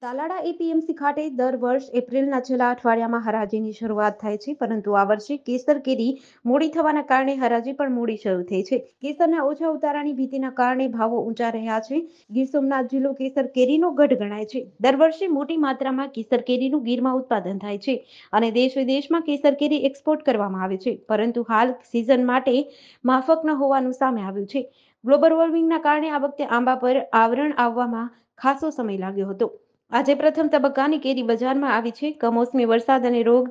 Talala APMC ખાતે દર વર્ષ એપ્રિલના છેલ્લા અઠવાડિયામાં હરાજીની શરૂઆત થાય છે, પરંતુ આ વર્ષે કેસર કેરી મોડી થવાના કારણે હરાજી પણ મોડી શરૂ થઈ છે. કેસરના ઓછા ઉતારાની ભીતિના કારણે ભાવો ઊંચા રહ્યા છે. ગીર સોમનાથ જિલ્લો કેસર કેરીનો ગઢ ગણાય છે. દર વર્ષે મોટી માત્રામાં કેસર કેરીનું ગીરમાં ઉત્પાદન થાય છે અને દેશ વિદેશમાં કેસર કેરી એક્સપોર્ટ કરવામાં આવે છે, પરંતુ હાલ સિઝન માટે માફક ન હોવાનું સામે આવ્યું છે. ગ્લોબલ વોર્મિંગના કારણે આ વખતે આંબા પર આવરણ આવવામાં ખાસો સમય લાગ્યો હતો. આજે પ્રથમ તબક્કાની કેરી બજારમાં આવી છે. કમોસમી વરસાદ અને રોગ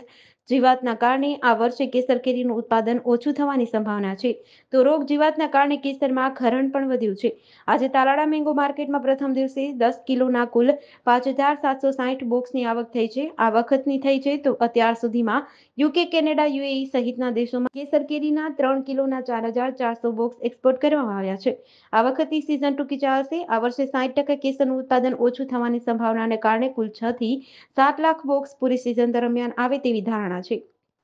જીવાતના કારણે આ વર્ષે કેસર કેરીનું ઉત્પાદન ઓછું થવાની સંભાવના છે, તો રોગ જીવાતના કારણે કેસરમાં ખરણ પણ વધ્યું છે. આજે તાલાળા મેંગો માર્કેટમાં પ્રથમ દિવસે 10 કિલોના કુલ 5,760 બોક્સની આવક થઈ છે. આ વખતની થઈ છે તો અત્યાર સુધીમાં યુકે, કેનેડા, યુએઈ સહિતના દેશોમાં કેસર કેરીના 3 કિલોના 4,400 બોક્સ એક્સપોર્ટ કરવામાં આવ્યા છે. આ વખતની સિઝન ટૂંકી ચાલશે. આ વર્ષે 60% કેસરનું ઉત્પાદન ઓછું થવાની સંભાવનાને કારણે કુલ 6 થી 7 લાખ બોક્સ પૂરી સિઝન દરમિયાન આવે તેવી ધારણા છે.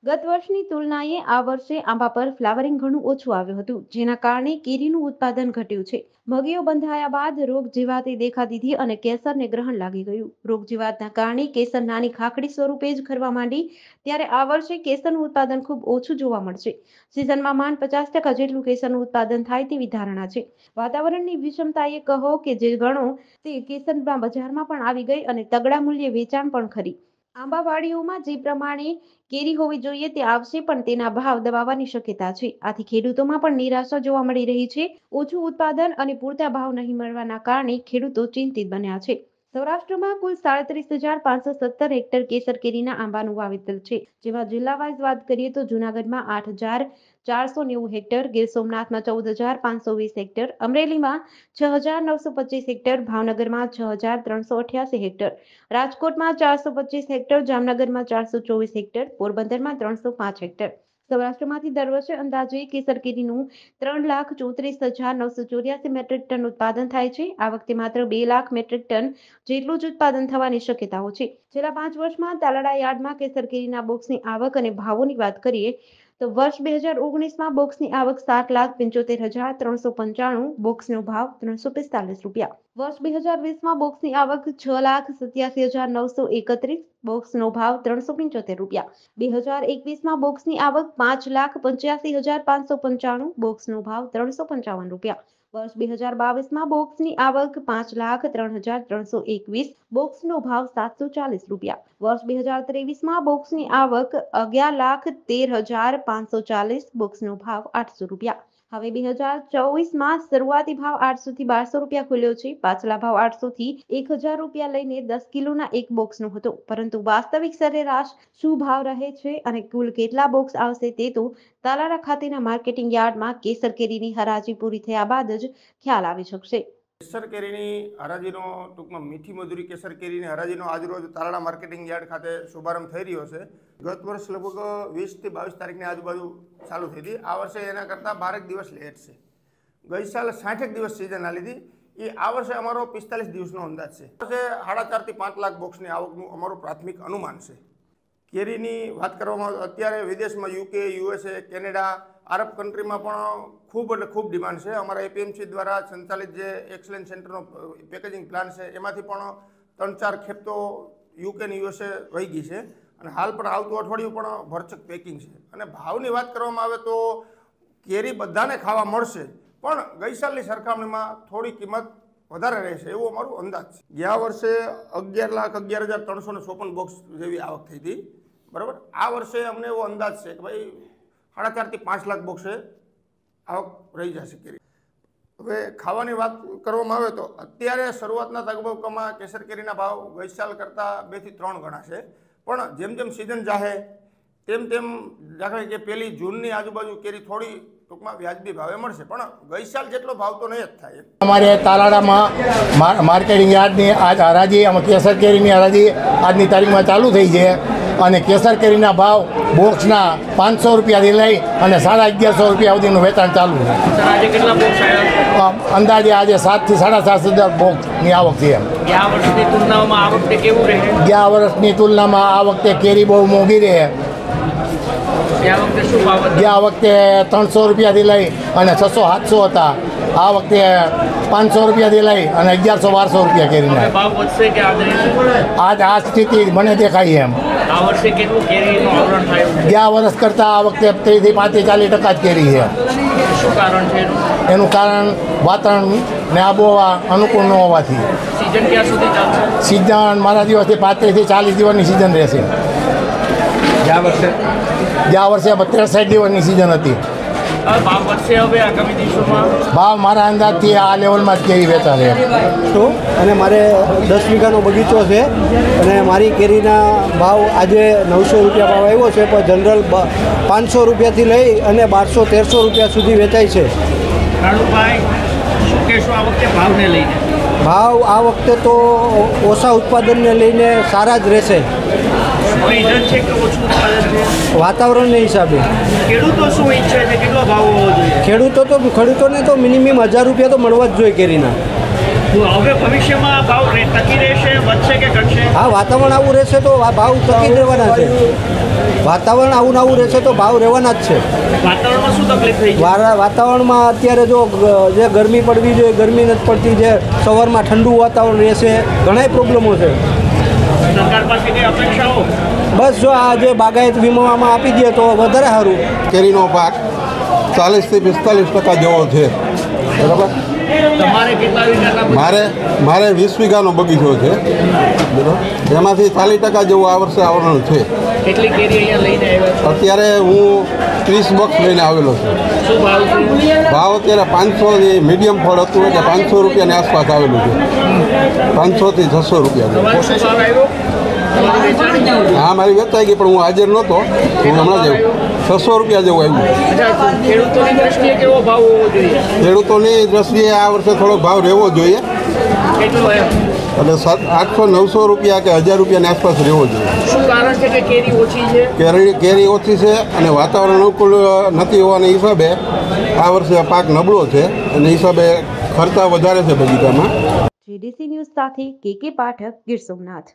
ગત વર્ષની તુલનાએ આ વર્ષે આંબા પર ફ્લાવરિંગ ઘણું ઓછું આવ્યું હતું, જેના કારણે કેરીનું ઉત્પાદન ઘટ્યું છે. મગીઓ બંધાયા બાદ રોગ જીવાતે દેખા દીધી અને કેસરને ગ્રહણ લાગી ગયું. રોગ જીવાતના કારણે કેસર નાની ખાખડી સ્વરૂપે જ ખરવા માંડી, ત્યારે આ વર્ષે કેસરનું ઉત્પાદન ખૂબ ઓછું જોવા મળશે. સિઝનમાં માંડ 50% જેટલું કેસરનું ઉત્પાદન થાય તેવી ધારણા છે. વાતાવરણની વિષમતાએ કહો કે જે ગણો તે કેસરના બજારમાં પણ આવી ગઈ અને તગડા મૂલ્યે વેચાણ પણ ખરી. આંબાવાડીઓમાં જે પ્રમાણે કેરી હોવી જોઈએ તે આવશે, પણ તેના ભાવ દબાવવાની શક્યતા છે. આથી ખેડૂતોમાં પણ નિરાશા જોવા મળી રહી છે. ઓછું ઉત્પાદન અને પૂરતા ભાવ નહીં મળવાના કારણે ખેડૂતો ચિંતિત બન્યા છે. સૌરાષ્ટ્રમાં કુલ 37,517 હેક્ટર કેસર કેરીના આંબાનું વાવેતર છે, જેમાં જિલ્લા વાઇઝ વાત કરીએ તો જૂનાગઢમાં 8,490 હેક્ટર, ગીર સોમનાથમાં 14,520 હેક્ટર, અમરેલીમાં 6,925 હેક્ટર, ભાવનગરમાં 6,388 હેક્ટર, રાજકોટમાં 425 હેક્ટર, જામનગરમાં 424 હેક્ટર, પોરબંદરમાં 305 હેક્ટર. સૌરાષ્ટ્રમાંથી દર વર્ષે અંદાજે કેસર કેરીનું 3,34,984 મેટ્રિક ટન ઉત્પાદન થાય છે. આ વખતે માત્ર 2 લાખ મેટ્રિક ટન જેટલું જ ઉત્પાદન થવાની શક્યતાઓ છે. છેલ્લા 5 વર્ષમાં તાલાળા યાર્ડમાં કેસર કેરીના બોક્સની આવક અને ભાવોની વાત કરીએ તો વર્ષ 2019માં બોક્સની આવક 7,75,395, બોક્સનો ભાવ 345 રૂપિયા. વર્ષ 2020માં બોક્સની આવક 6,87,931, બોક્સનો ભાવ 375 રૂપિયા. 2021માં બોક્સની આવક 5,85,595, બોક્સનો ભાવ 355 રૂપિયા. વર્ષ 2022માં બોક્સની આવક 5,03,321, બોક્સનો ભાવ 740 રૂપિયા. વર્ષ 2023માં બોક્સની આવક 11,13,540, બોક્સનો ભાવ 800 રૂપિયા. હવે 2024માં શરૂઆતી ભાવ 800 થી 1200 રૂપિયા ખુલ્યો છે. પાછલા ભાવ 800 થી 1,000 રૂપિયા લઈને 10 કિલોના એક બોક્સનો હતો, પરંતુ વાસ્તવિક સરેરાશ શું ભાવ રહે છે અને કુલ કેટલા બોક્સ આવશે તે તો તાલાળા ખાતેના માર્કેટિંગ યાર્ડમાં કેસર કેરીની હરાજી પૂરી થયા બાદ જ ખ્યાલ આવી શકશે. કેસર કેરીની હરાજીનો ટૂંકમાં મીઠી મધુરી કેસર કેરીની હરાજીનો આજરોજ તાલાળા માર્કેટિંગ યાર્ડ ખાતે શુભારંભ થઈ રહ્યો છે. ગત વર્ષ લગભગ 20 થી 22 તારીખની આજુબાજુ ચાલુ થઈ હતી. આ વર્ષે એના કરતાં 12 દિવસ લેટ છે. ગઈ સાલ 60 દિવસ સિઝન આલી હતી. એ આ વર્ષે અમારો 45 દિવસનો અંદાજ છે. આ વર્ષે 4.5 થી 5 લાખ બોક્સની આવકનું અમારું પ્રાથમિક અનુમાન છે. કેરીની વાત કરવામાં આવે અત્યારે વિદેશમાં યુકે, યુએસએ, કેનેડા, આરબ કન્ટ્રીમાં પણ ખૂબ એટલે ખૂબ ડિમાન્ડ છે. અમારા એપીએમસી દ્વારા સંચાલિત જે એક્સલેન્સ સેન્ટરનો પેકેજિંગ પ્લાન છે એમાંથી પણ 3-4 ખેપ તો યુકે અને યુએસએ વહી ગઈ છે અને હાલ પણ આવતું અઠવાડિયું પણ ભરચક પેકિંગ છે. અને ભાવની વાત કરવામાં આવે તો કેરી બધાને ખાવા મળશે, પણ ગઈ સાલની સરખામણીમાં થોડી કિંમત વધારે રહેશે એવું અમારું અંદાજ છે. ગયા વર્ષે 11,11,354 બોક્સ જેવી આવક થઈ હતી, બરાબર. આ વર્ષે અમને એવો અંદાજ છે કે ભાઈ 4.5 થી 5 લાખ બોક્સે આવક રહી જશે કેરી. હવે ખાવાની વાત કરવામાં આવે તો અત્યારે શરૂઆતના તબક્કામાં કેસર કેરીના ભાવ ગઈ સાલ કરતાં 2 થી 3 ગણા છે, પણ જેમ જેમ સિઝન જાહે તેમ તેમ દાખલા કે 1 જૂનની આજુબાજુ કેરી થોડી ટૂંકમાં વ્યાજબી ભાવે મળશે, પણ ગઈ સાલ જેટલો ભાવ તો નહીં જ થાય. અમારે તાલાળામાં માર્કેટિંગ યાર્ડની આજ હરાજી અમે કેસર કેરીની હરાજી આજની તારીખમાં ચાલુ થઈ છે અને કેસર કેરીના ભાવ બોક્સના 500 રૂપિયાથી લઈ અને 1150 રૂપિયા સુધીનું વેચાણ ચાલુ છે. અંદાજે આજે 7 થી 7,500 બોક્સની આવક છે. ગયા વર્ષની તુલનામાં આ વખતે કેરી બહુ મોંઘી રહે. ગયા વખતે 300 રૂપિયાથી લઈ અને 600-700 હતા. આ વખતે 500 રૂપિયાથી લઈ અને 1100-1200 રૂપિયા કેરીના. ભાવ વધશે કે આજ રહેશે? આ સ્થિતિ મને દેખાય એમ. આ વર્ષે કેટલું કેરીનું આવરણ થયું છે? ગયા વર્ષ કરતાં આ વખતે 30-40% જ કેરી છે. શું કારણ છે એનું? એનું કારણ વાતાવરણ ને આબોહવા અનુકૂળ ન હોવાથી. સિઝન ક્યાં સુધી ચાલશે? સિઝન મારા દિવસથી 35-40 દિવસની સિઝન રહેશે. ગયા વર્ષે 63 દિવસની સિઝન હતી. હવે ભાવ વધશે હવે આગામી દિવસોમાં? ભાવ મારા અંદાજથી આ લેવલમાં જ કેરી વેચાશે. અને મારે 10 વીઘાનો બગીચો છે અને મારી કેરીના ભાવ આજે 900 રૂપિયા ભાવ આવ્યો છે, પણ જનરલ 500 રૂપિયાથી લઈ અને 1200-1300 રૂપિયા સુધી વેચાય છે. કાળુભાઈ, શું કહેશો આ વખતે ભાવને લઈને? ભાવ આ વખતે તો ઓછા ઉત્પાદનને લઈને સારા જ રહેશે, રીઝન છે કે ઓછું ઉત્પાદન છે? વાતાવરણના હિસાબે. ખેડૂતો શું ઈચ્છે છે, કેટલો ભાવ હોવો જોઈએ? ખેડૂતોને તો મિનિમમ 1000 રૂપિયા તો મળવા જ જોઈએ કેરીના. તો હવે ભવિષ્યમાં ભાવ ટકી રહેશે, વધશે કે ઘટશે? હા, વાતાવરણ આવું રહેશે તો આ ભાવ ટકી જ રહેવાના છે. વાતાવરણ આવું રહેશે તો ભાવ રહેવાના જ છે. વાતાવરણમાં શું તકલીફ થઈ છે? વાતાવરણમાં અત્યારે જો જે ગરમી પડવી જોઈએ ગરમી નથી પડતી, જે સવારમાં ઠંડુ વાતાવરણ રહેશે, ઘણાય પ્રોબ્લેમો છે. સરકાર પાસે કઈ અપેક્ષાઓ? બસ જો આ જે બાગાયત વીમામાં આપી દે તો વધારે સારું. કેરીનો પાક 40-45% જેવો છે. બરાબર. તમારે કેટલા વીઘાના? મારે 20 વીઘાનો બગીચો છે. બરાબર. એમાંથી 40% જેવું આ વર્ષે આવરણ છે. કેટલી કેરી અહીંયા લઈને આવ્યા છો? અત્યારે હું 30 બોક્સ લઈને આવેલો છું. શું ભાવ છે? ભાવ અત્યારે 500 મીડિયમ ફળ હતું એટલે 500 રૂપિયાની આસપાસ આવેલું છે. 500 થી 600 રૂપિયા. તમારે શું ભાવ આવ્યો? તમારું વેચાણ? હા, મારી વેચાઈ ગઈ પણ હું હાજર નહોતો. હું હમણાં જ આવ્યો. 600 રૂપિયા જેવું આવ્યું. અચ્છા, ખેડૂતોની દ્રષ્ટિએ કેવો ભાવ હોવો જોઈએ? ખેડૂતોની દ્રષ્ટિએ આ વર્ષે થોડો ભાવ રહેવો જોઈએ. કેટલો એમ? એટલે 800-900 રૂપિયા કે 1000 રૂપિયાની આસપાસ રહેવો જોઈએ. શું કારણ છે કે કેરી ઓછી છે? કેરી ઓછી છે અને વાતાવરણ અનુકૂળ નથી હોવાના હિસાબે આ વર્ષે પાક નબળો છે અને હિસાબે ખર્ચા વધારે છે બગીચામાં. GDC ન્યૂઝ સાથે KK પાઠક, ગીર સોમનાથ.